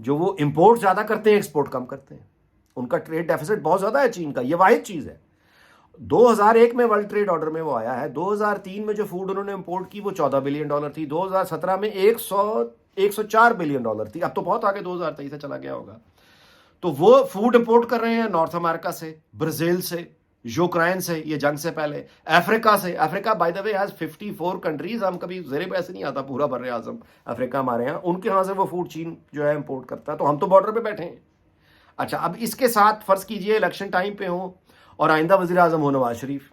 جو وہ امپورٹ زیادہ کرتے ہیں ایکسپورٹ کم کرتے ہیں. ان کا ٹریڈ ڈیفیسٹ بہت زیادہ ہے چین کا, یہ واحد چیز ہے. 2001 میں ورلڈ ٹریڈ آرڈر میں وہ آیا ہے. 2003 میں جو فوڈ انہوں نے امپورٹ کی وہ $14 بلین تھی. 2017 میں 104 بلین تھی. اب تو بہت آگے 2023 سے چلا گیا ہوگا. تو وہ فوڈ امپورٹ کر رہے ہیں نارتھ امریکہ سے, برازیل سے, یوکرائن سے, یہ جنگ سے پہلے, افریقہ سے. Africa by the way has 54 countries. ہم کبھی زیر بحث نہیں آتا پورا بر اعظم افریقہ ہمارے یہاں, ان کے یہاں سے وہ فوڈ چین جو ہے امپورٹ کرتا ہے. تو ہم تو بارڈر پہ بیٹھے ہیں. اچھا, اب اس کے ساتھ فرض کیجئے الیکشن ٹائم پہ ہوں اور آئندہ وزیر اعظم ہو نواز شریف,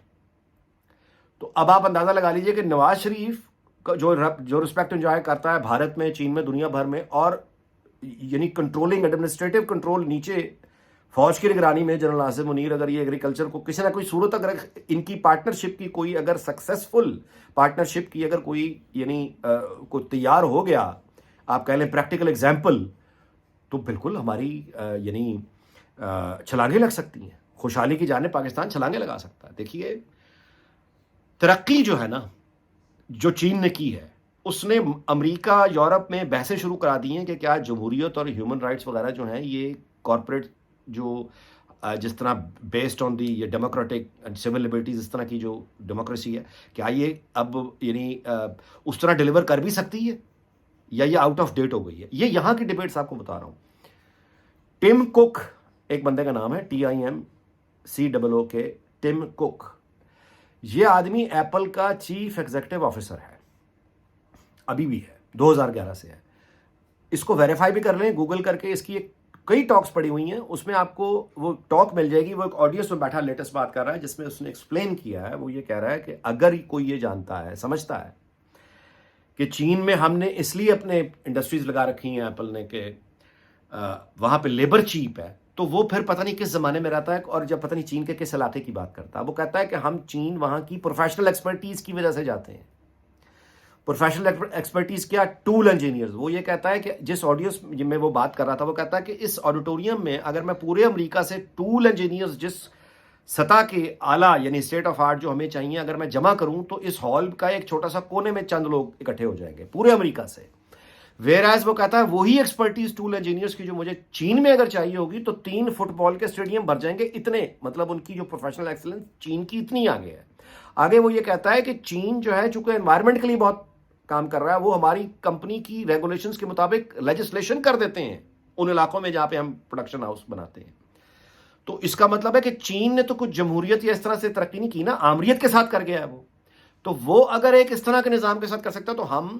تو اب آپ اندازہ لگا لیجئے کہ نواز شریف جو رسپیکٹ انجوائے کرتا ہے بھارت میں, چین میں, دنیا بھر میں, اور یعنی کنٹرولنگ ایڈمنسٹریٹو کنٹرول نیچے فوج کی نگرانی میں جنرل آصف منیر, اگر یہ ایگریکلچر کو کسی نہ کوئی صورت, اگر ان کی پارٹنرشپ کی کوئی اگر سکسیسفل پارٹنرشپ کی اگر کوئی یعنی کوئی تیار ہو گیا, آپ کہہ لیں پریکٹیکل ایگزامپل, تو بالکل ہماری یعنی چھلانگیں لگ سکتی ہیں. خوشحالی کی جانب پاکستان چھلانگیں لگا سکتا ہے. دیکھیے ترقی جو ہے نا جو چین نے کی ہے, اس نے امریکہ یورپ میں بحثیں شروع کرا دی ہیں کہ کیا جمہوریت اور ہیومن رائٹس وغیرہ جو ہیں یہ کارپوریٹ جو جس طرح بیسڈ آن دی یہ ڈیموکریٹک اینڈ سول لبرٹیز, اس طرح کی جو ڈیموکریسی ہے, کیا یہ اب یعنی اس طرح ڈیلیور کر بھی سکتی ہے یا یہ آؤٹ آف ڈیٹ ہو گئی ہے. یہ یہاں کی ڈیبیٹس آپ کو بتا رہا ہوں. ٹم کک ایک بندے کا نام ہے, TIMCOOK, ٹم کک. یہ آدمی ایپل کا چیف ایگزیکٹو آفیسر ہے, ابھی بھی ہے, 2011 سے ہے. اس کو ویریفائی بھی کر لیں گوگل کر کے, اس کی کئی ٹاکس پڑی ہوئی ہیں, اس میں آپ کو وہ ٹاک مل جائے گی. وہ ایک آڈینس میں بیٹھا لیٹسٹ بات کر رہا ہے جس میں اس نے ایکسپلین کیا ہے. وہ یہ کہہ رہا ہے کہ اگر کوئی یہ جانتا ہے, سمجھتا ہے کہ چین میں ہم نے اس لیے اپنے انڈسٹریز لگا رکھی ہیں ایپل نے کہ وہاں پہ لیبر چیپ ہے, تو وہ پھر پتہ نہیں کس زمانے میں رہتا ہے, اور جب پتہ نہیں چین کے کس علاقے کی بات کرتا ہے. وہ کہتا ہے کہ ہم چین وہاں کی پروفیشنل ایکسپرٹیز کی وجہ سے جاتے ہیں. پروفیشنل ایکسپرٹیز کیا, ٹول انجینئرز. وہ یہ کہتا ہے کہ جس آڈینس میں وہ بات کر رہا تھا, وہ کہتا ہے کہ اس آڈیٹوریم میں اگر میں پورے امریکہ سے ٹول انجینئرز جس سطح کے اعلیٰ یعنی اسٹیٹ آف آرٹ جو ہمیں چاہیے, اگر میں جمع کروں تو اس ہال کا ایک چھوٹا سا کونے میں چند لوگ اکٹھے ہو جائیں گے پورے امریکہ سے. ویئر ایز وہ کہتا ہے وہی ایکسپرٹیز ٹول انجینئرز کی جو مجھے چین میں اگر چاہیے ہوگی تو 3 فٹ بال کے اسٹیڈیم بھر جائیں گے. اتنے مطلب ان کی جو پروفیشنل ایکسلنس چین کی اتنی آگے ہے. آگے وہ یہ کہتا ہے کہ چین جو ہے چونکہ انوائرمنٹ کے لیے بہت کام کر رہا ہے, وہ ہماری کمپنی کی ریگولیشنز کے مطابق لیجسلیشن کر دیتے ہیں ان علاقوں میں جہاں پہ ہم پروڈکشن ہاؤس بناتے ہیں. تو اس کا مطلب ہے کہ چین نے تو کچھ جمہوریت یا اس طرح سے ترقی نہیں کی نا, آمریت کے ساتھ کر گیا ہے وہ. تو وہ اگر ایک اس طرح کے نظام کے ساتھ کر سکتا ہے تو ہم,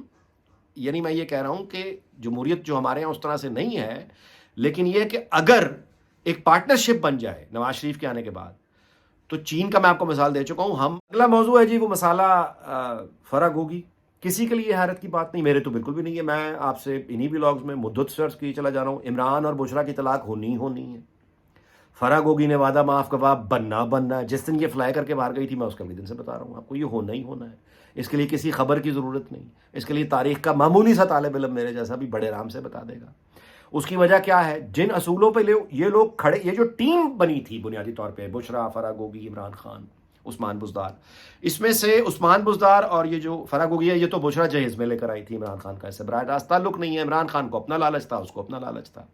یعنی میں یہ کہہ رہا ہوں کہ جمہوریت جو ہمارے یہاں اس طرح سے نہیں ہے, لیکن یہ کہ اگر ایک پارٹنرشپ بن جائے نواز شریف کے آنے کے بعد, تو چین کا میں آپ کو مثال دے چکا ہوں. ہم اگلا موضوع ہے جی وہ مسالہ فرا گوگی. کسی کے لیے حیرت کی بات نہیں, میرے تو بالکل بھی نہیں ہے. میں آپ سے انہی ولاگز میں مدت سے عرض کی چلا جا رہا ہوں, عمران اور بشرا کی طلاق ہونی ہی ہونی ہے. فرا گوگی نے وعدہ معاف کباب بننا ہے. جس دن یہ فلائی کر کے باہر گئی تھی, میں اس کے اگلے دن سے بتا رہا ہوں آپ کو, یہ ہونا ہی ہونا ہے. اس کے لیے کسی خبر کی ضرورت نہیں. اس کے لیے تاریخ کا معمولی سا طالب علم میرے جیسا بھی بڑے آرام سے بتا دے گا. اس کی وجہ کیا ہے, جن اصولوں پہ یہ لوگ کھڑے, یہ جو ٹیم بنی تھی بنیادی طور پہ, بشرا, فرا گوگی, عمران خان, عثمان بزدار, اس میں سے عثمان بزدار اور یہ جو فرا گوگی ہے, یہ تو بشرا جہیز میں لے کر آئی تھی عمران خان کا, اس سے براہ راست تعلق نہیں ہے. عمران خان کو اپنا لالچ تھا, اس کو اپنا لالچ تھا.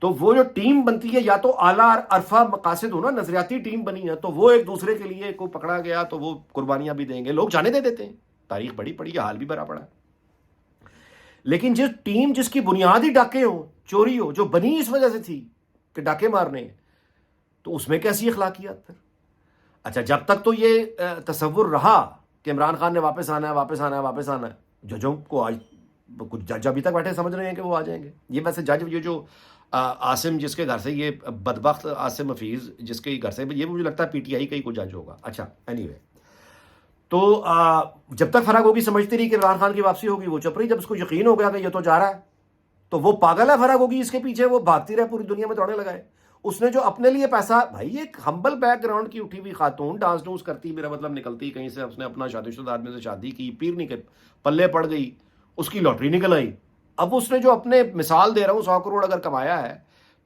تو وہ جو ٹیم بنتی ہے, یا تو اعلیٰ عرفہ مقاصد ہو نا, نظریاتی ٹیم بنی ہے, تو وہ ایک دوسرے کے لیے کو پکڑا گیا تو وہ قربانیاں بھی دیں گے, لوگ جانے دے دیتے ہیں. تاریخ بڑی پڑی ہے, حال بھی بڑا پڑا ہے. لیکن جس ٹیم جس کی بنیادی ڈاکے ہو, چوری ہو, جو بنی اس وجہ سے تھی کہ ڈاکے مارنے, تو اس میں کیسی اخلاقیات پھر. اچھا, جب تک تو یہ تصور رہا کہ عمران خان نے واپس آنا ہے, ججوں کو آج کچھ جج ابھی تک بیٹھے سمجھ رہے ہیں کہ وہ آ جائیں گے. یہ ویسے جج یہ جو عاصم جس کے گھر سے, یہ بدبخت عاصم حفیظ جس کے گھر سے, یہ مجھے لگتا ہے PTI کا ہی کوئی جج ہوگا. اچھا اینی وے, تو جب تک فرا گوگی سمجھتی رہی کہ عمران خان کی واپسی ہوگی, وہ چپ رہی. جب اس کو یقین ہو گیا کہ یہ تو جا رہا ہے, تو وہ پاگل ہے فرا گوگی, اس کے پیچھے وہ بھاگتی رہے, پوری دنیا میں دوڑنے لگائے. اس نے جو اپنے لیے پیسہ, بھائی ایک ہمبل بیک گراؤنڈ کی اٹھی ہوئی خاتون, ڈانس ڈونس کرتی, میرا مطلب نکلتی کہیں سے, اس نے اپنا شادی شدہ آدمی سے شادی کی, پیر نہیں کے پلے پڑ گئی, اس کی لاٹری نکل آئی. اب اس نے جو اپنے, مثال دے رہا ہوں, 100 کروڑ اگر کمایا ہے,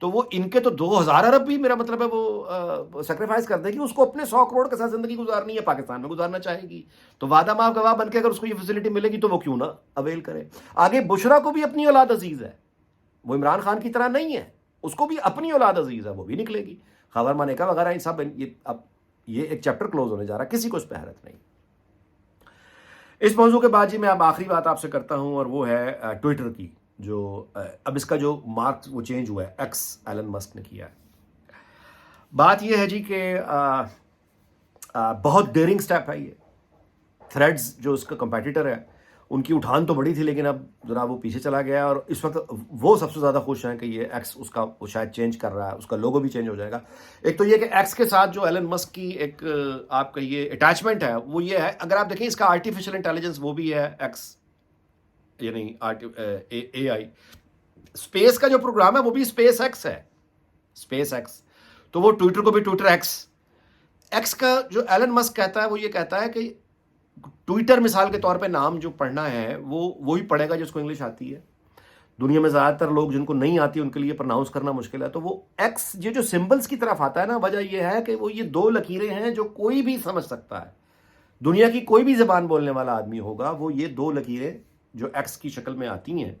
تو وہ ان کے تو 2000 ارب بھی, میرا مطلب ہے وہ سیکریفائز کر دے گی. اس کو اپنے 100 کروڑ کے ساتھ زندگی گزارنی ہے, پاکستان میں گزارنا چاہے گی, تو وعدہ معاف گواہ بن کے اگر اس کو یہ فیسلٹی ملے گی تو وہ کیوں نہ اویل کرے. آگے بشرا کو بھی اپنی اولاد عزیز ہے, وہ عمران خان کی طرح نہیں ہے، اس کو بھی اپنی اولاد عزیز ہے، وہ بھی نکلے گی، خاور مانیکا وغیرہ یہ سب، اب یہ ایک چیپٹر کلوز ہونے جا رہا ہے، کسی کو اس پہ حیرت نہیں۔ اس موضوع کے بعد جی میں اب آخری بات آپ سے کرتا ہوں، اور وہ ہے ٹویٹر کی، جو اب اس کا جو مارک وہ چینج ہوا ہے، ایکس ایلن مسک نے کیا ہے۔ بات یہ ہے جی کہ بہت ڈیرنگ سٹیپ ہے یہ، تھریڈز جو اس کا کمپیٹیٹر ہے ان کی اٹھان تو بڑی تھی، لیکن اب ذرا وہ پیچھے چلا گیا، اور اس وقت وہ سب سے زیادہ خوش ہیں کہ یہ ایکس اس کا وہ شاید چینج کر رہا ہے، اس کا لوگو بھی چینج ہو جائے گا۔ ایک تو یہ کہ ایکس کے ساتھ جو ایلن مسک کی ایک آپ کہیے اٹیچمنٹ ہے وہ یہ ہے، اگر آپ دیکھیں اس کا آرٹیفیشل انٹیلیجنس وہ بھی ہے ایکس، یعنی اے آئی، اسپیس کا جو پروگرام ہے وہ بھی اسپیس ایکس ہے، اسپیس ایکس، تو وہ ٹویٹر کو بھی ٹویٹر ایکس کا جو ایلن مسک کہتا ہے وہ یہ کہتا ہے کہ ٹویٹر مثال کے طور پہ نام جو پڑھنا ہے وہ وہی پڑھے گا جس کو انگلش آتی ہے، دنیا میں زیادہ تر لوگ جن کو نہیں آتی ان کے لیے پرناؤنس کرنا مشکل ہے، تو وہ ایکس یہ جو سمبلز کی طرف آتا ہے نا، وجہ یہ ہے کہ وہ یہ دو لکیریں ہیں جو کوئی بھی سمجھ سکتا ہے، دنیا کی کوئی بھی زبان بولنے والا آدمی ہوگا وہ یہ دو لکیریں جو ایکس کی شکل میں آتی ہیں،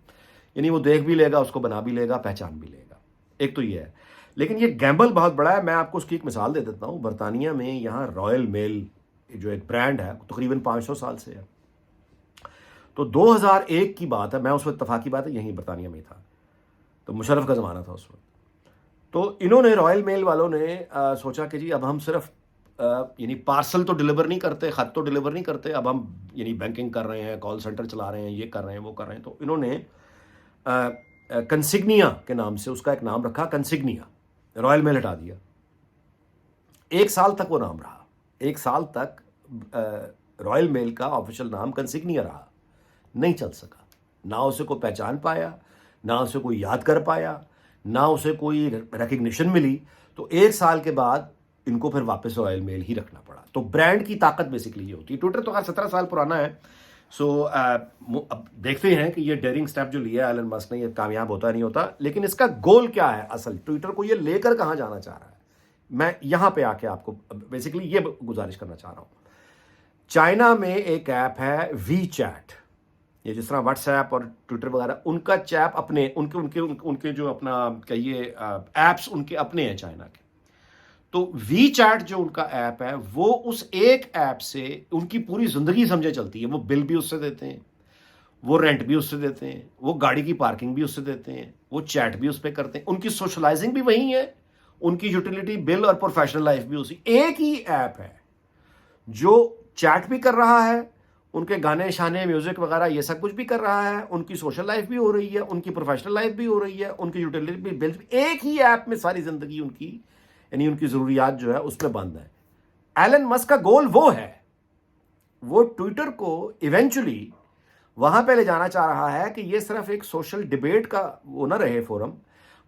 یعنی وہ دیکھ بھی لے گا، اس کو بنا بھی لے گا، پہچان بھی لے گا۔ ایک تو یہ ہے، لیکن یہ گیمبل بہت بڑا ہے۔ میں آپ کو اس کی ایک مثال دے دیتا ہوں، برطانیہ میں یہاں رائل میل جو ایک برانڈ ہے تقریباً 500 سال سے ہے، تو 2001 کی بات ہے، میں اس وقت اتفاقی بات ہے یہیں برطانیہ میں تھا، تو مشرف کا زمانہ تھا اس وقت، تو انہوں نے رائل میل والوں نے سوچا کہ جی اب ہم صرف یعنی پارسل تو ڈلیور نہیں کرتے، خط تو ڈلیور نہیں کرتے، اب ہم یعنی بینکنگ کر رہے ہیں، کال سینٹر چلا رہے ہیں، یہ کر رہے ہیں، وہ کر رہے ہیں، تو انہوں نے کنسگنیا کے نام سے اس کا ایک نام رکھا، کنسگنیا، رائل میل ہٹا دیا۔ 1 سال تک وہ نام رہا، 1 سال تک رائل میل کا آفیشیل نام کنسگنیا رہا، نہیں چل سکا، نہ اسے کوئی پہچان پایا، نہ اسے کوئی یاد کر پایا، نہ اسے کوئی ریکگنیشن ملی، تو 1 سال کے بعد ان کو پھر واپس رائل میل ہی رکھنا پڑا۔ تو برانڈ کی طاقت بیسکلی یہ ہوتی ہے۔ ٹویٹر تو خیر 17 سال پرانا ہے، سو اب دیکھتے ہیں کہ یہ ڈیرنگ سٹیپ جو لیا ہے ایلن مسک نے، یہ کامیاب ہوتا نہیں ہوتا، لیکن اس کا گول کیا ہے اصل، ٹویٹر کو یہ لے کر کہاں جانا چاہ رہا ہے، میں یہاں پہ آ کے آپ کو بیسکلی یہ گزارش کرنا چاہ رہا ہوں۔ چائنا میں ایک ایپ ہے وی چیٹ، یہ جس طرح واٹس ایپ اور ٹویٹر وغیرہ ان کا چیپ اپنے ان کے جو اپنا کہیے ایپس ان کے اپنے ہیں چائنا کے، تو وی چیٹ جو ان کا ایپ ہے وہ اس ایک ایپ سے ان کی پوری زندگی سمجھے چلتی ہے، وہ بل بھی اس سے دیتے ہیں، وہ رینٹ بھی اس سے دیتے ہیں، وہ گاڑی کی پارکنگ بھی اس سے دیتے ہیں، وہ چیٹ بھی اس پہ کرتے ہیں، ان کی سوشلائزنگ بھی وہی ہے، ان کی یوٹیلیٹی بل اور پروفیشنل لائف بھی اسی ایک ہی ایپ ہے جو چیٹ بھی کر رہا ہے، ان کے گانے شانے میوزک وغیرہ یہ سب کچھ بھی کر رہا ہے، ان کی سوشل لائف بھی ہو رہی ہے، ان کی پروفیشنل لائف بھی ہو رہی ہے، ان کی یوٹیلیٹی بھی بل بھی، ایک ہی ایپ میں ساری زندگی ان کی، یعنی ان کی ضروریات جو ہے اس میں بند ہے۔ ایلن مسک کا گول وہ ہے، وہ ٹویٹر کو ایونچولی وہاں پہ لے جانا چاہ رہا ہے کہ یہ صرف ایک سوشل ڈیبیٹ کا وہ نہ رہے فورم،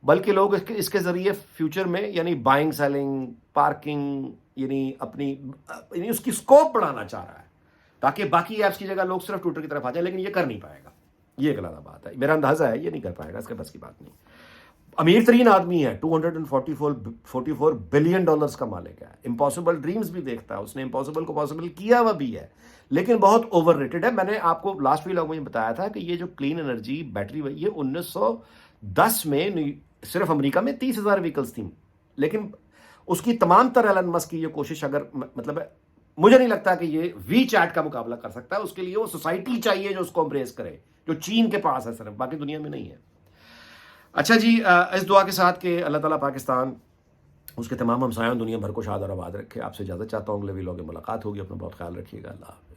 بلکہ لوگ اس کے ذریعے فیوچر میں یعنی بائنگ سیلنگ پارکنگ یعنی اپنی یعنی اس کی سکوپ بڑھانا چاہ رہا ہے، تاکہ باقی ایپس کی جگہ لوگ صرف ٹویٹر کی طرف آ جائیں، لیکن یہ کر نہیں پائے گا، یہ ایک علیحدہ بات ہے، میرا اندازہ ہے یہ نہیں کر پائے گا، اس کے بس کی بات نہیں۔ امیر ترین آدمی ہے، $244 بلین کا مالک ہے، امپاسبل ڈریمز بھی دیکھتا ہے، اس نے امپاسبل کو پاسبل کیا ہوا بھی ہے، لیکن بہت اوور ریٹڈ ہے۔ میں نے آپ کو لاسٹ ویلاگ میں بتایا تھا کہ یہ جو کلین انرجی بیٹری یہ 1910 میں صرف امریکہ میں 30,000 وہیکلس تھیں، لیکن اس کی تمام تر ایلن مسک کی یہ کوشش اگر مطلب ہے، مجھے نہیں لگتا کہ یہ وی چیٹ کا مقابلہ کر سکتا ہے، اس کے لیے وہ سوسائٹی چاہیے جو اس کو امبریس کرے، جو چین کے پاس ہے صرف، باقی دنیا میں نہیں ہے۔ اچھا جی، اس دعا کے ساتھ کہ اللہ تعالیٰ پاکستان اس کے تمام ہمسایوں دنیا بھر کو شاد اور آباد رکھے، آپ سے اجازت چاہتا ہوں، اگلے ویلاگ میں ملاقات ہوگی، اپنا بہت خیال رکھیے گا، اللہ حافظ۔